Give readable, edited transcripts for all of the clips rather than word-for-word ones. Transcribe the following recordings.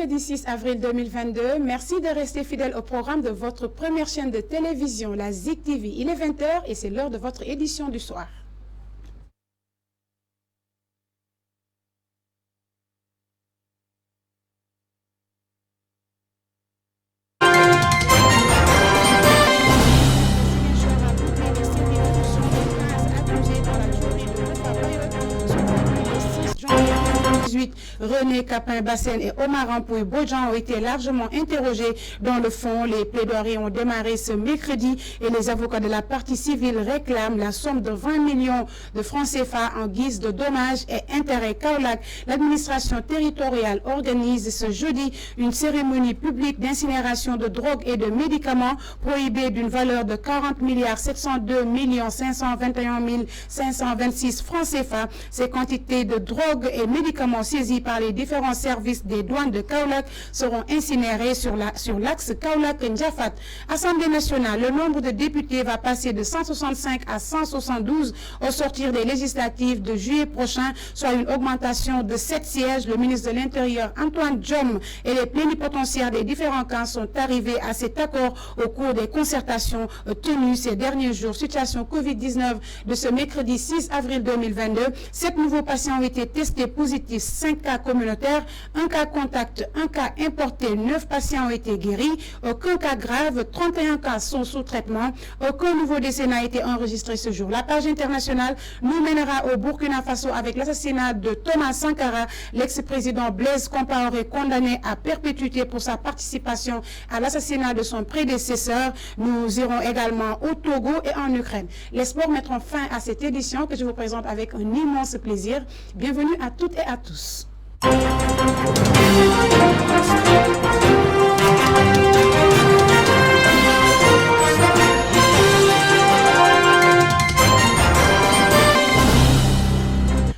mercredi 6 avril 2022. Merci de rester fidèle au programme de votre première chaîne de télévision, la Zik TV. Il est 20h et c'est l'heure de votre édition du soir. René Capin-Bassène et Omar Ampouy-Bodjan ont été largement interrogés. Dans le fond, les plaidoiries ont démarré ce mercredi et les avocats de la partie civile réclament la somme de 20 millions de francs CFA en guise de dommages et intérêts. Kaolack, l'administration territoriale organise ce jeudi une cérémonie publique d'incinération de drogue et de médicaments prohibés d'une valeur de 40 milliards 702 521 526 francs CFA. Ces quantités de drogue et médicaments saisis par les différents services des douanes de Kaolack seront incinérés sur l'axe Kaolack-Ndiafat. Assemblée nationale, le nombre de députés va passer de 165 à 172 au sortir des législatives de juillet prochain, soit une augmentation de 7 sièges. Le ministre de l'Intérieur, Antoine Diome, et les plénipotentiaires des différents camps sont arrivés à cet accord au cours des concertations tenues ces derniers jours. Situation Covid-19 de ce mercredi 6 avril 2022. 7 nouveaux patients ont été testés positifs, 5 cas communautaires, 1 cas contact, 1 cas importé, 9 patients ont été guéris, aucun cas grave, 31 cas sont sous traitement, aucun nouveau décès n'a été enregistré ce jour. La page internationale nous mènera au Burkina Faso avec l'assassinat de Thomas Sankara, l'ex-président Blaise Compaoré condamné à perpétuité pour sa participation à l'assassinat de son prédécesseur. Nous irons également au Togo et en Ukraine. Les sports mettront fin à cette édition que je vous présente avec un immense plaisir. Bienvenue à toutes et à tous.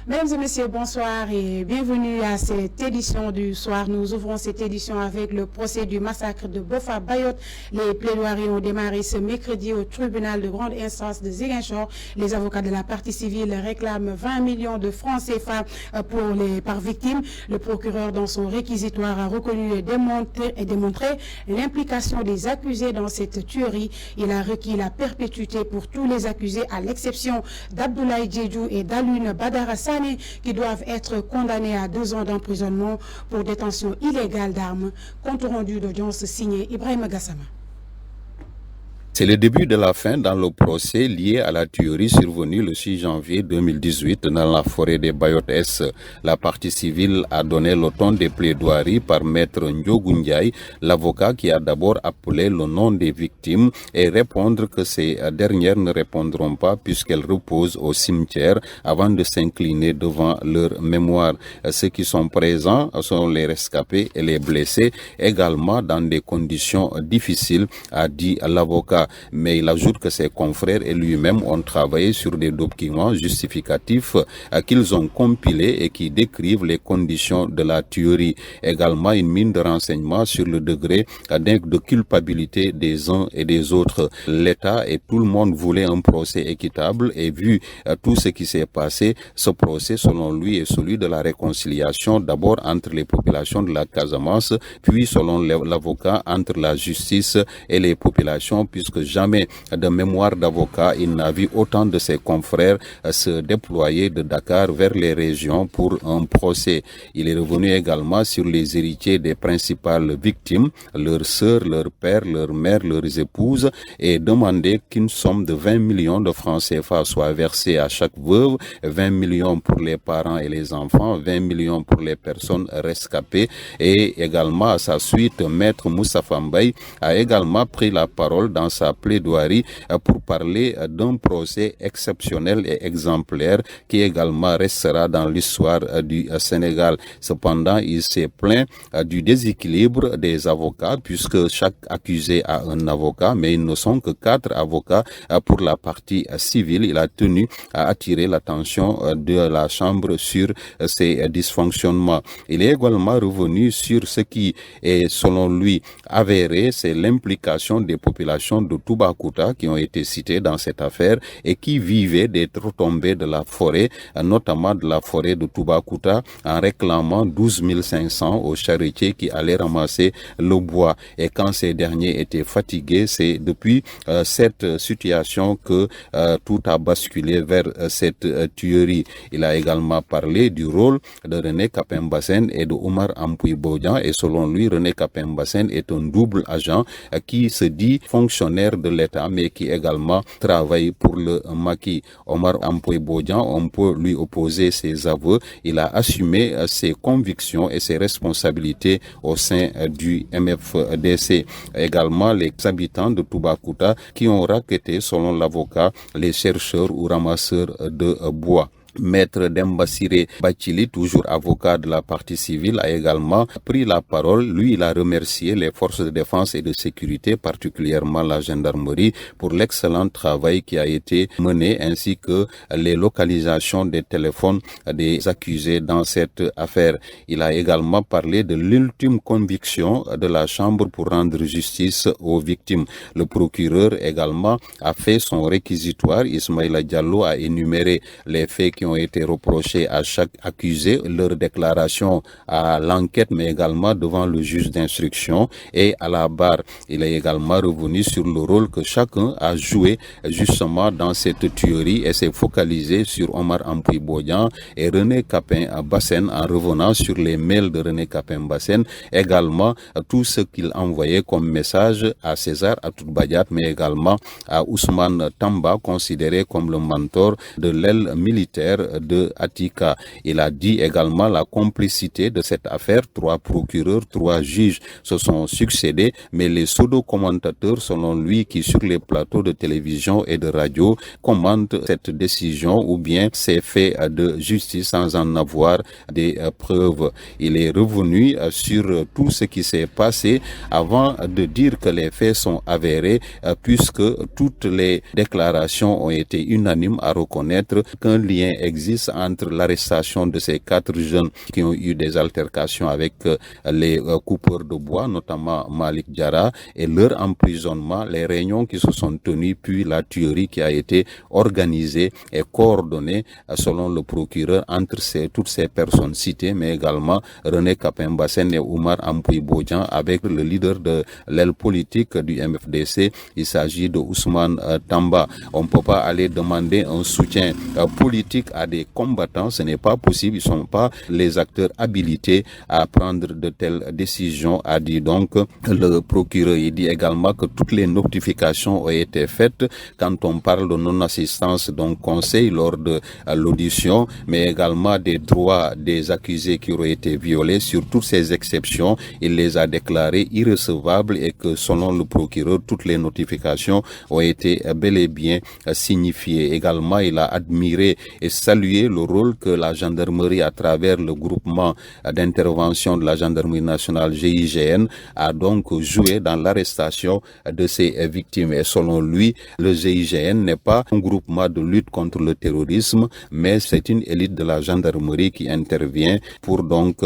Mesdames et messieurs, bonsoir et bienvenue à cette édition du soir. Nous ouvrons cette édition avec le procès du massacre de Boffa Bayotte. Les plaidoiries ont démarré ce mercredi au tribunal de grande instance de Ziguinchor. Les avocats de la partie civile réclament 20 millions de francs CFA par victime. Le procureur, dans son réquisitoire, a reconnu et démontré l'implication des accusés dans cette tuerie. Il a requis la perpétuité pour tous les accusés, à l'exception d'Abdoulaye Djedjou et d'Alune Badara Sane, qui doivent être condamnés à 2 ans d'emprisonnement pour détention illégale d'armes. Compte rendu d'audience signé Ibrahim Gassama. C'est le début de la fin dans le procès lié à la tuerie survenue le 6 janvier 2018 dans la forêt des Bayottes. La partie civile a donné le ton des plaidoiries par maître Ndiogu Ndiaye, l'avocat qui a d'abord appelé le nom des victimes et répondre que ces dernières ne répondront pas puisqu'elles reposent au cimetière avant de s'incliner devant leur mémoire. Ceux qui sont présents sont les rescapés et les blessés, également dans des conditions difficiles, a dit l'avocat. Mais il ajoute que ses confrères et lui-même ont travaillé sur des documents justificatifs qu'ils ont compilés et qui décrivent les conditions de la tuerie. Également une mine de renseignements sur le degré de culpabilité des uns et des autres. L'État et tout le monde voulaient un procès équitable et vu tout ce qui s'est passé, ce procès selon lui est celui de la réconciliation, d'abord entre les populations de la Casamance, puis selon l'avocat entre la justice et les populations, puisque jamais de mémoire d'avocat il n'a vu autant de ses confrères se déployer de Dakar vers les régions pour un procès. Il est revenu également sur les héritiers des principales victimes, leurs sœurs, leurs pères, leurs mères, leurs épouses, et demandé qu'une somme de 20 millions de francs CFA soit versée à chaque veuve, 20 millions pour les parents et les enfants, 20 millions pour les personnes rescapées. Et également à sa suite, maître Moustapha Mbaye a également pris la parole dans sa plaidoirie pour parler d'un procès exceptionnel et exemplaire qui également restera dans l'histoire du Sénégal. Cependant, il s'est plaint du déséquilibre des avocats puisque chaque accusé a un avocat, mais ils ne sont que 4 avocats pour la partie civile. Il a tenu à attirer l'attention de la Chambre sur ces dysfonctionnements. Il est également revenu sur ce qui est selon lui avéré, c'est l'implication des populations de Toubacouta qui ont été cités dans cette affaire et qui vivaient des retombées de la forêt, notamment de la forêt de Toubacouta, en réclamant 12 500 aux charretiers qui allaient ramasser le bois. Et quand ces derniers étaient fatigués, c'est depuis cette situation que tout a basculé vers cette tuerie. Il a également parlé du rôle de René Capain-Bassène et de Oumar Ampoui Bodian, et selon lui, René Capain-Bassène est un double agent qui se dit fonctionnaire de l'État mais qui également travaille pour le Macky. Oumar Ampoui Bodian, on peut lui opposer ses aveux. Il a assumé ses convictions et ses responsabilités au sein du MFDC. Également les habitants de Toubacouta qui ont racketté, selon l'avocat, les chercheurs ou ramasseurs de bois. Maître Dembassiré Bachili, toujours avocat de la partie civile, a également pris la parole. Lui, il a remercié les forces de défense et de sécurité, particulièrement la gendarmerie, pour l'excellent travail qui a été mené, ainsi que les localisations des téléphones des accusés dans cette affaire. Il a également parlé de l'ultime conviction de la Chambre pour rendre justice aux victimes. Le procureur également a fait son réquisitoire. Ismaïla Diallo a énuméré les faits qui ont été reprochés à chaque accusé, leur déclaration à l'enquête, mais également devant le juge d'instruction et à la barre. Il est également revenu sur le rôle que chacun a joué justement dans cette tuerie et s'est focalisé sur Omar Ampoui Bodian et René Capain-Bassène en revenant sur les mails de René Capain-Bassène, également tout ce qu'il envoyait comme message à César Atoute-Badiate, mais également à Ousmane Tamba, considéré comme le mentor de l'aile militaire de Atika. Il a dit également la complicité de cette affaire. 3 procureurs, 3 juges se sont succédés, mais les pseudo-commentateurs, selon lui, qui sur les plateaux de télévision et de radio commentent cette décision ou bien ces faits de justice sans en avoir des preuves. Il est revenu sur tout ce qui s'est passé avant de dire que les faits sont avérés, puisque toutes les déclarations ont été unanimes à reconnaître qu'un lien existe entre l'arrestation de ces 4 jeunes qui ont eu des altercations avec les coupeurs de bois, notamment Malik Diarra, et leur emprisonnement, les réunions qui se sont tenues, puis la tuerie qui a été organisée et coordonnée, selon le procureur, entre toutes ces personnes citées, mais également René Capain-Bassène et Oumar Ampoui Bodian, avec le leader de l'aile politique du MFDC. Il s'agit de Ousmane Tamba. On ne peut pas aller demander un soutien politique à des combattants, ce n'est pas possible, ils ne sont pas les acteurs habilités à prendre de telles décisions, a dit donc le procureur. Il dit également que toutes les notifications ont été faites quand on parle de non-assistance d'un conseil lors de l'audition, mais également des droits des accusés qui auraient été violés. Sur toutes ces exceptions, il les a déclarées irrecevables et que selon le procureur, toutes les notifications ont été bel et bien signifiées. Également, il a admiré et saluer le rôle que la gendarmerie, à travers le groupement d'intervention de la gendarmerie nationale GIGN, a donc joué dans l'arrestation de ces victimes. Et selon lui, le GIGN n'est pas un groupement de lutte contre le terrorisme, mais c'est une élite de la gendarmerie qui intervient pour donc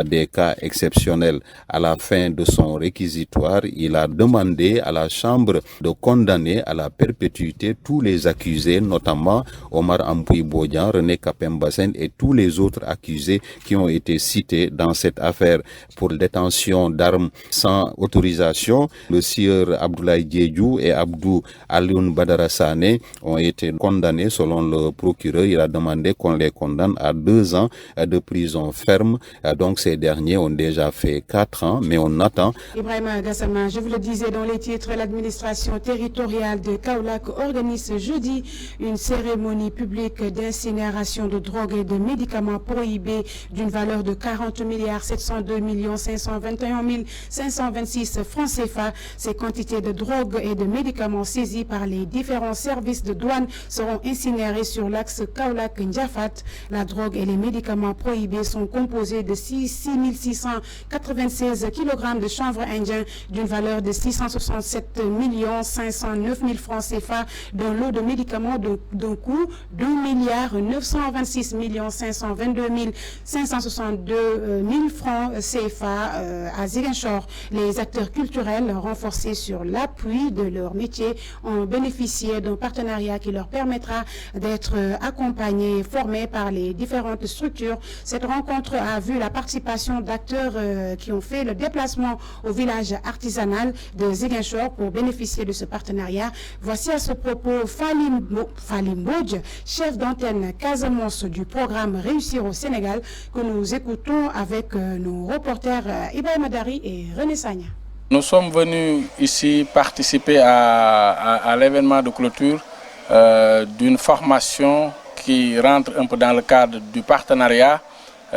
des cas exceptionnels. À la fin de son réquisitoire, il a demandé à la Chambre de condamner à la perpétuité tous les accusés, notamment Omar Ampoui Bodian, René Capain-Bassène et tous les autres accusés qui ont été cités dans cette affaire pour détention d'armes sans autorisation. Le sieur Abdoulaye Diédhiou et Abdou Alioune Badara Sané ont été condamnés selon le procureur. Il a demandé qu'on les condamne à 2 ans de prison ferme. Donc ces derniers ont déjà fait 4 ans, mais on attend. Ibrahima Gassama, je vous le disais dans les titres, l'administration territoriale de Kaolack organise jeudi une cérémonie publique d'incinération de drogue et de médicaments prohibés d'une valeur de 40 702 521 526 francs CFA. Ces quantités de drogue et de médicaments saisis par les différents services de douane seront incinérés sur l'axe Kaolack-Ndiafat. La drogue et les médicaments prohibés sont composés de 6 696 kg de chanvre indien d'une valeur de 667 509 000 francs CFA, d'un lot de médicaments d'un coût d'1 926 522 562 000 francs CFA à Ziguinchor. Les acteurs culturels renforcés sur l'appui de leur métier ont bénéficié d'un partenariat qui leur permettra d'être accompagnés et formés par les différentes structures. Cette rencontre a vu la participation d'acteurs qui ont fait le déplacement au village artisanal de Ziguinchor pour bénéficier de ce partenariat. Voici à ce propos Falim Bodj, chef d'antenne Casamance du programme Réussir au Sénégal, que nous écoutons avec nos reporters Ibrahima Dari et René Sagna. Nous sommes venus ici participer à l'événement de clôture d'une formation qui rentre un peu dans le cadre du partenariat,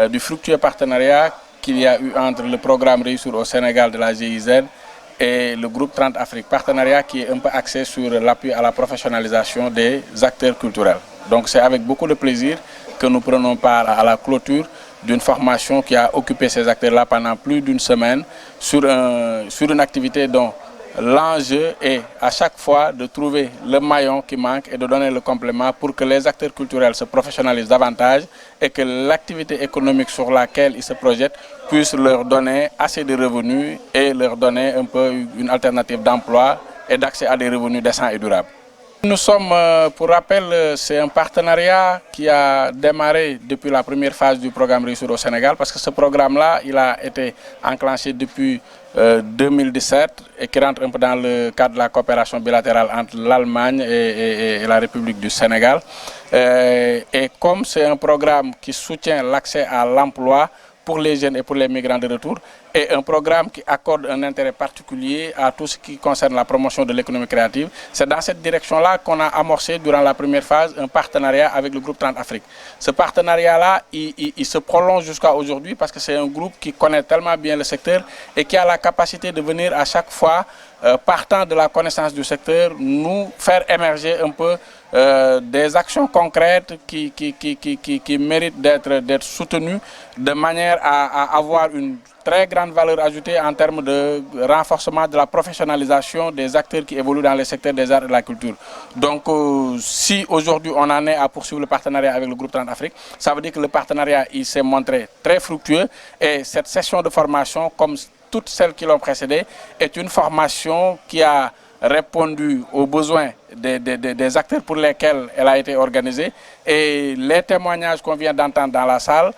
du fructueux partenariat qu'il y a eu entre le programme Réussir au Sénégal de la GIZ et le groupe 30 Afrique, partenariat qui est un peu axé sur l'appui à la professionnalisation des acteurs culturels. Donc c'est avec beaucoup de plaisir que nous prenons part à la clôture d'une formation qui a occupé ces acteurs-là pendant plus d'une semaine sur une activité dont l'enjeu est à chaque fois de trouver le maillon qui manque et de donner le complément pour que les acteurs culturels se professionnalisent davantage et que l'activité économique sur laquelle ils se projettent puisse leur donner assez de revenus et leur donner un peu une alternative d'emploi et d'accès à des revenus décents et durables. Nous sommes, pour rappel, c'est un partenariat qui a démarré depuis la première phase du programme Réussir au Sénégal, parce que ce programme-là, il a été enclenché depuis 2017 et qui rentre un peu dans le cadre de la coopération bilatérale entre l'Allemagne et la République du Sénégal. Et comme c'est un programme qui soutient l'accès à l'emploi pour les jeunes et pour les migrants de retour, et un programme qui accorde un intérêt particulier à tout ce qui concerne la promotion de l'économie créative. C'est dans cette direction-là qu'on a amorcé durant la première phase un partenariat avec le groupe 30 Afrique. Ce partenariat-là, il se prolonge jusqu'à aujourd'hui parce que c'est un groupe qui connaît tellement bien le secteur et qui a la capacité de venir à chaque fois, partant de la connaissance du secteur, nous faire émerger un peu des actions concrètes qui méritent d'être soutenues de manière à avoir une très grande valeur ajoutée en termes de renforcement de la professionnalisation des acteurs qui évoluent dans les secteurs des arts et de la culture. Donc si aujourd'hui on en est à poursuivre le partenariat avec le groupe 30 Afrique, ça veut dire que le partenariat il s'est montré très fructueux et cette session de formation, comme toutes celles qui l'ont précédée, est une formation qui a répondu aux besoins des acteurs pour lesquels elle a été organisée, et les témoignages qu'on vient d'entendre dans la salle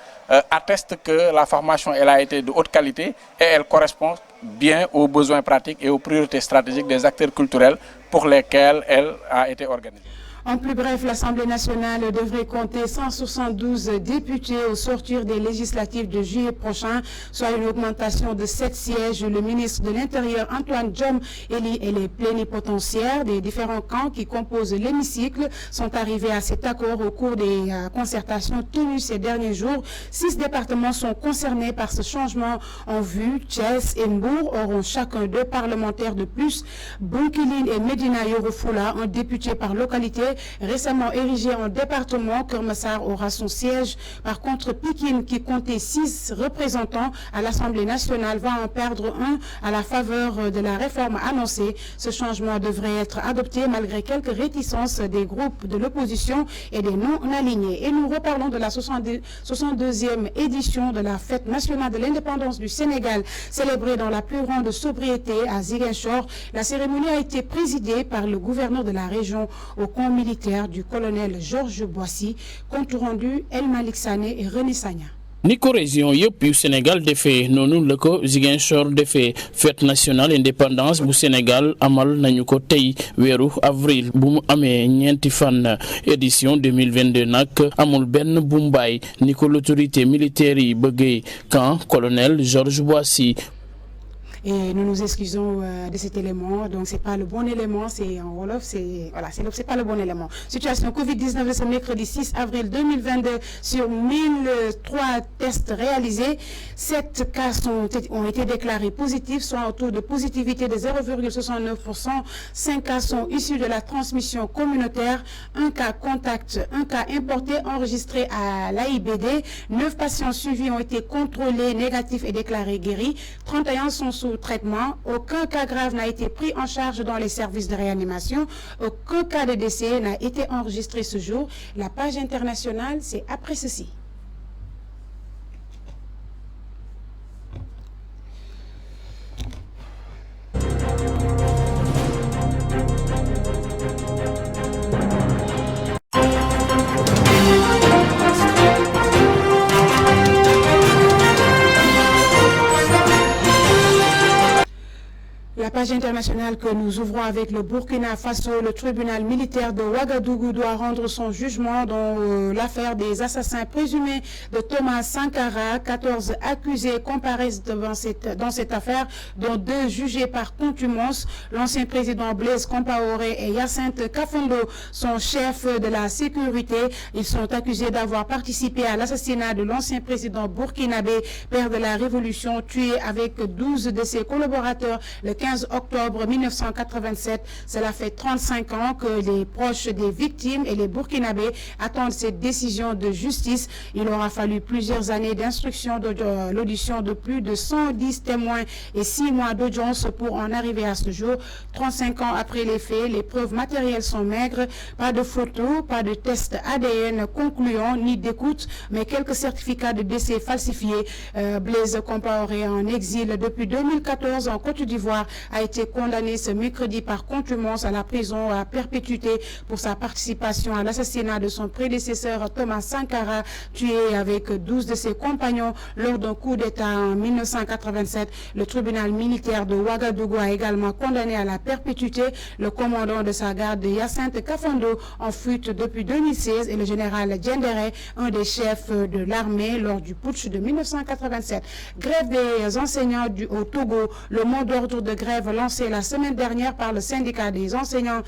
attestent que la formation elle a été de haute qualité et elle correspond bien aux besoins pratiques et aux priorités stratégiques des acteurs culturels pour lesquels elle a été organisée. En plus bref, l'Assemblée nationale devrait compter 172 députés au sortir des législatives de juillet prochain, soit une augmentation de 7 sièges. Le ministre de l'Intérieur, Antoine Diome, et les plénipotentiaires des différents camps qui composent l'hémicycle sont arrivés à cet accord au cours des concertations tenues ces derniers jours. 6 départements sont concernés par ce changement en vue. Thiès et Mbour auront chacun 2 parlementaires de plus. Bounkiling et Medina Yoro Fula, un député par localité, récemment érigé en département, Keur Massar aura son siège. Par contre, Pikine, qui comptait 6 représentants à l'Assemblée nationale, va en perdre un à la faveur de la réforme annoncée. Ce changement devrait être adopté malgré quelques réticences des groupes de l'opposition et des non-alignés. Et nous reparlons de la 62e édition de la Fête nationale de l'indépendance du Sénégal, célébrée dans la plus grande sobriété à Ziguinchor. La cérémonie a été présidée par le gouverneur de la région au camp militaire du colonel Georges Boissy. Compte rendu El Malik Sané et René Sagna. ni ko région yëpp yu Sénégal defee noonu la ko Ziguinchor defee fête nationale indépendance bu Sénégal amal nañu ko tey weeru avril bu mu amee ñeenti fan édition 2022 nag amul benn bumbaay ni ko l'autorité militaire yi bëggee camp colonel Georges Boissy. Et nous nous excusons de cet élément. Donc, c'est pas le bon élément. C'est en Wolof. C'est pas le bon élément. Situation Covid-19 de ce mercredi 6 avril 2022 sur 1003 tests réalisés. 7 cas ont été déclarés positifs, soit un taux de positivité de 0,69%. 5 cas sont issus de la transmission communautaire. 1 cas contact, 1 cas importé enregistré à l'AIBD. 9 patients suivis ont été contrôlés négatifs et déclarés guéris. 31 sont sous sous traitement. Aucun cas grave n'a été pris en charge dans les services de réanimation. Aucun cas de décès n'a été enregistré ce jour. La page internationale, c'est après ceci. La page internationale que nous ouvrons avec le Burkina Faso, le tribunal militaire de Ouagadougou doit rendre son jugement dans l'affaire des assassins présumés de Thomas Sankara. 14 accusés comparaissent dans cette affaire, dont 2 jugés par contumace. L'ancien président Blaise Compaoré et Hyacinthe Kafondo sont chefs de la sécurité. Ils sont accusés d'avoir participé à l'assassinat de l'ancien président burkinabé, père de la révolution, tué avec 12 de ses collaborateurs le 15 octobre 1987. Cela fait 35 ans que les proches des victimes et les Burkinabés attendent cette décision de justice. Il aura fallu plusieurs années d'instruction de l'audition de plus de 110 témoins et 6 mois d'audience pour en arriver à ce jour. 35 ans après les faits, les preuves matérielles sont maigres. Pas de photos, pas de tests ADN concluants, ni d'écoute, mais quelques certificats de décès falsifiés. Blaise Compaoré, en exil depuis 2014 en Côte d'Ivoire, a été condamné ce mercredi par contumace à la prison à perpétuité pour sa participation à l'assassinat de son prédécesseur Thomas Sankara, tué avec 12 de ses compagnons lors d'un coup d'État en 1987. Le tribunal militaire de Ouagadougou a également condamné à la perpétuité le commandant de sa garde Hyacinthe Kafondo, en fuite depuis 2016, et le général Diendéré, un des chefs de l'armée lors du putsch de 1987. Grève des enseignants au Togo. Le mot d'ordre de grève lancé la semaine dernière par le syndicat des enseignants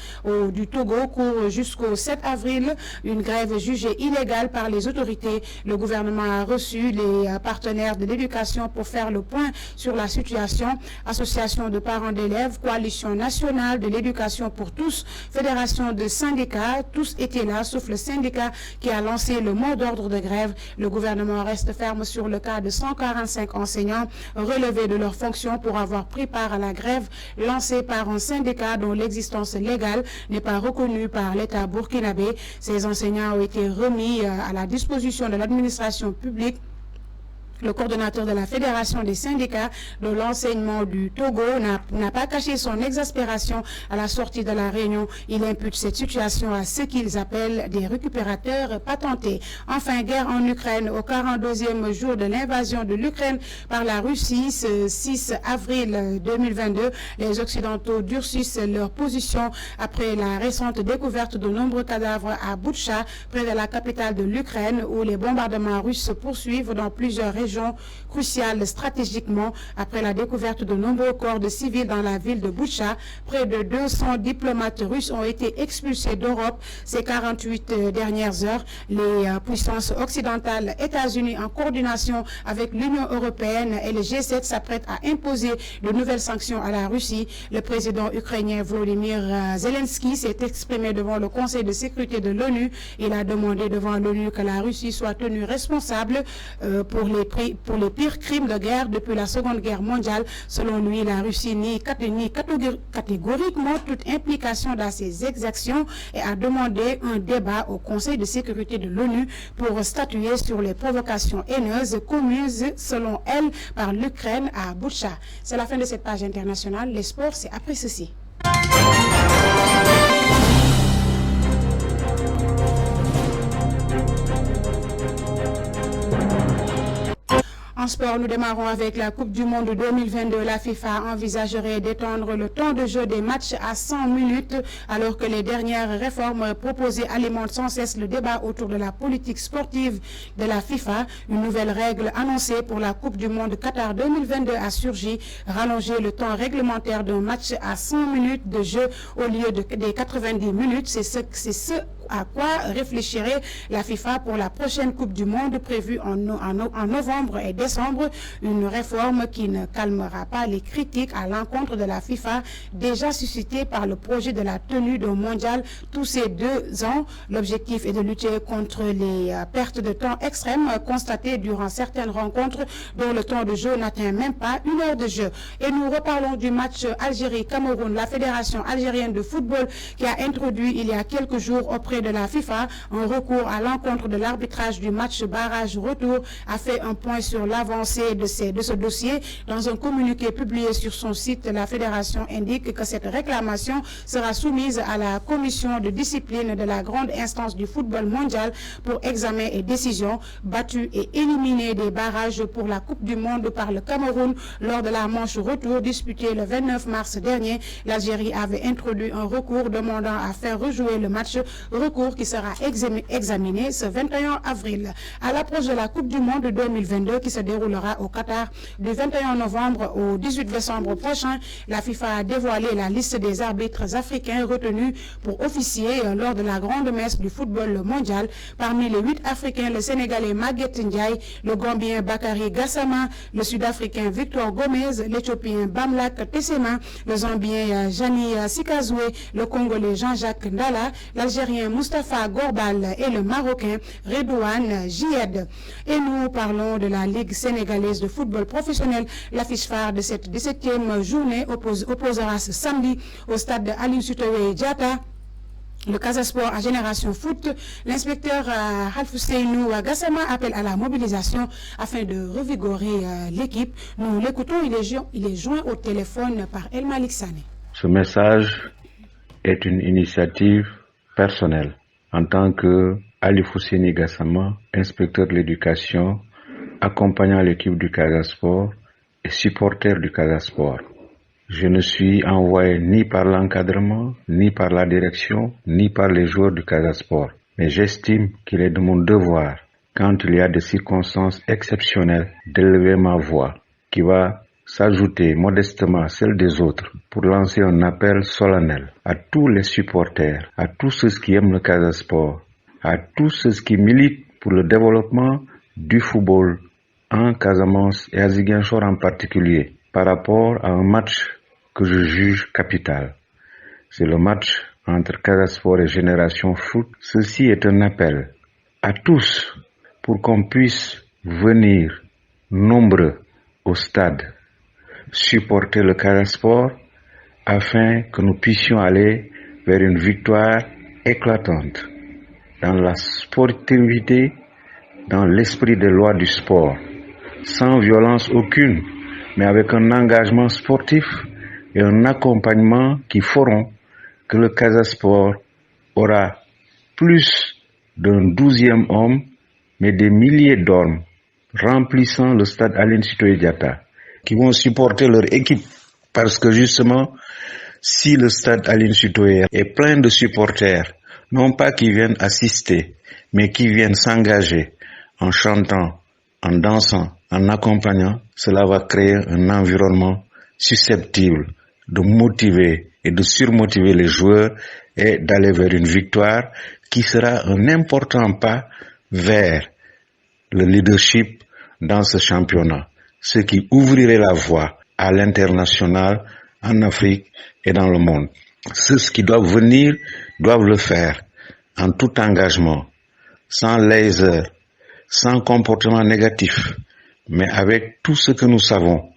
du Togo court jusqu'au 7 avril. Une grève jugée illégale par les autorités. Le gouvernement a reçu les partenaires de l'éducation pour faire le point sur la situation. Association de parents d'élèves, Coalition nationale de l'éducation pour tous, fédération de syndicats, tous étaient là, sauf le syndicat qui a lancé le mot d'ordre de grève. Le gouvernement reste ferme sur le cas de 145 enseignants relevés de leurs fonctions pour avoir pris part à la grève lancée par un syndicat dont l'existence légale n'est pas reconnue par l'État burkinabé. Ces enseignants ont été remis à la disposition de l'administration publique. Le coordonnateur de la Fédération des syndicats de l'enseignement du Togo n'a pas caché son exaspération à la sortie de la réunion. Il impute cette situation à ce qu'ils appellent des récupérateurs patentés. Enfin, guerre en Ukraine. Au 42e jour de l'invasion de l'Ukraine par la Russie, ce 6 avril 2022, les Occidentaux durcissent leur position après la récente découverte de nombreux cadavres à Boutcha, près de la capitale de l'Ukraine, où les bombardements russes se poursuivent dans plusieurs régions cruciale stratégiquement. Après la découverte de nombreux corps de civils dans la ville de Boutcha, près de 200 diplomates russes ont été expulsés d'Europe ces 48 dernières heures. Les puissances occidentales, États-Unis en coordination avec l'Union européenne et le G7 s'apprêtent à imposer de nouvelles sanctions à la Russie. Le président ukrainien Volodymyr Zelensky s'est exprimé devant le Conseil de sécurité de l'ONU. Il a demandé devant l'ONU que la Russie soit tenue responsable pour les pires crimes de guerre depuis la Seconde Guerre mondiale. Selon lui, la Russie nie catégoriquement toute implication dans ces exactions et a demandé un débat au Conseil de sécurité de l'ONU pour statuer sur les provocations haineuses commises, selon elle, par l'Ukraine à Boutcha. C'est la fin de cette page internationale. Les sports, c'est après ceci. En sport, nous démarrons avec la Coupe du Monde 2022. La FIFA envisagerait d'étendre le temps de jeu des matchs à 100 minutes, alors que les dernières réformes proposées alimentent sans cesse le débat autour de la politique sportive de la FIFA. Une nouvelle règle annoncée pour la Coupe du Monde Qatar 2022 a surgi, rallonger le temps réglementaire d'un match à 100 minutes de jeu au lieu des 90 minutes. C'est ce à quoi réfléchirait la FIFA pour la prochaine Coupe du Monde prévue en novembre et décembre. Une réforme qui ne calmera pas les critiques à l'encontre de la FIFA déjà suscitées par le projet de la tenue d'un mondial tous ces 2 ans. L'objectif est de lutter contre les pertes de temps extrêmes constatées durant certaines rencontres dont le temps de jeu n'atteint même pas 1 heure de jeu. Et nous reparlons du match Algérie-Cameroun. La Fédération algérienne de football qui a introduit il y a quelques jours auprès de la FIFA un recours à l'encontre de l'arbitrage du match barrage-retour a fait un point sur l'avancée de ce dossier. Dans un communiqué publié sur son site, la Fédération indique que cette réclamation sera soumise à la commission de discipline de la grande instance du football mondial pour examen et décision. Battu et éliminé des barrages pour la Coupe du Monde par le Cameroun lors de la manche retour disputée le 29 mars dernier, l'Algérie avait introduit un recours demandant à faire rejouer le match, recours qui sera examiné ce 21 avril. À l'approche de la Coupe du Monde 2022 qui se déroulera au Qatar du 21 novembre au 18 décembre prochain, la FIFA a dévoilé la liste des arbitres africains retenus pour officier lors de la grande messe du football mondial. Parmi les 8 Africains, le Sénégalais Maguette Ndiaye, le Gambien Bakary Gassama, le Sud-Africain Victor Gomez, l'Éthiopien Bamlak Tessema, le Zambien Jani Sikazoué, le Congolais Jean-Jacques Ndala, l'Algérien Mustapha Gorbal et le Marocain Redouane Jied. Et nous parlons de la Ligue sénégalaise de football professionnel. L'affiche phare de cette 17e journée opposera ce samedi au stade de Aline Sitoé Diatta le Casa Sport à Génération Foot. L'inspecteur Halfousseinou Gassama appelle à la mobilisation afin de revigorer l'équipe. Nous l'écoutons, il est joint au téléphone par El Malik Sané. Ce message est une initiative personnelle. En tant que Halfousseinou Gassama, inspecteur de l'éducation, accompagnant l'équipe du Casa Sport et supporter du Casa Sport. Je ne suis envoyé ni par l'encadrement, ni par la direction, ni par les joueurs du Casa Sport. Mais j'estime qu'il est de mon devoir, quand il y a des circonstances exceptionnelles, d'élever ma voix, qui va s'ajouter modestement à celle des autres, pour lancer un appel solennel à tous les supporters, à tous ceux qui aiment le Casa Sport, à tous ceux qui militent pour le développement du football en Casamance et à Ziguinchor en particulier, par rapport à un match que je juge capital. C'est le match entre Casa Sport et Génération Foot. Ceci est un appel à tous pour qu'on puisse venir nombreux au stade supporter le Casa Sport afin que nous puissions aller vers une victoire éclatante dans la sportivité, dans l'esprit des lois du sport, sans violence aucune, mais avec un engagement sportif et un accompagnement qui feront que le Casa Sport aura plus d'un 12e homme, mais des milliers d'hommes remplissant le stade Aline Sitoé Diatta, qui vont supporter leur équipe. Parce que justement, si le stade Aline Sitoé est plein de supporters, non pas qui viennent assister, mais qui viennent s'engager en chantant, en dansant, en accompagnant, cela va créer un environnement susceptible de motiver et de surmotiver les joueurs et d'aller vers une victoire qui sera un important pas vers le leadership dans ce championnat, ce qui ouvrirait la voie à l'international, en Afrique et dans le monde. Ceux qui doivent venir doivent le faire en tout engagement, sans laser, sans comportement négatif, mais avec tout ce que nous savons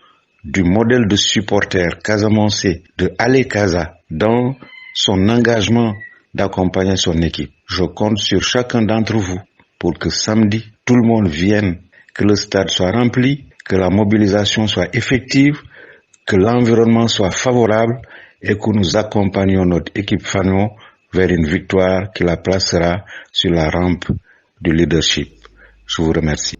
du modèle de supporter casamançais de Ale Casa dans son engagement d'accompagner son équipe. Je compte sur chacun d'entre vous pour que samedi, tout le monde vienne, que le stade soit rempli, que la mobilisation soit effective, que l'environnement soit favorable et que nous accompagnions notre équipe Fano vers une victoire qui la placera sur la rampe du leadership. Je vous remercie.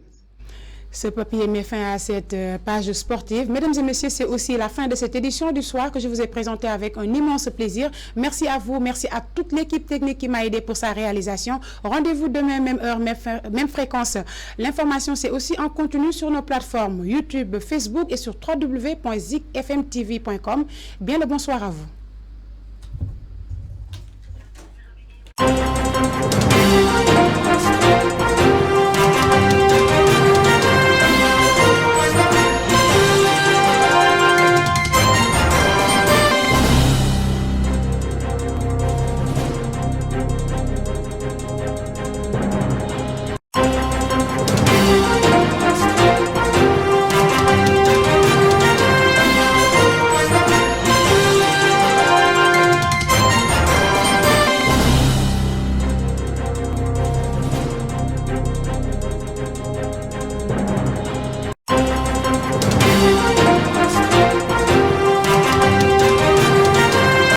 Ce papier met fin à cette page sportive. Mesdames et messieurs, c'est aussi la fin de cette édition du soir que je vous ai présentée avec un immense plaisir. Merci à vous, merci à toute l'équipe technique qui m'a aidé pour sa réalisation. Rendez-vous demain, même heure, même fréquence. L'information, c'est aussi en continu sur nos plateformes YouTube, Facebook et sur www.zigfmtv.com. Bien le bonsoir à vous.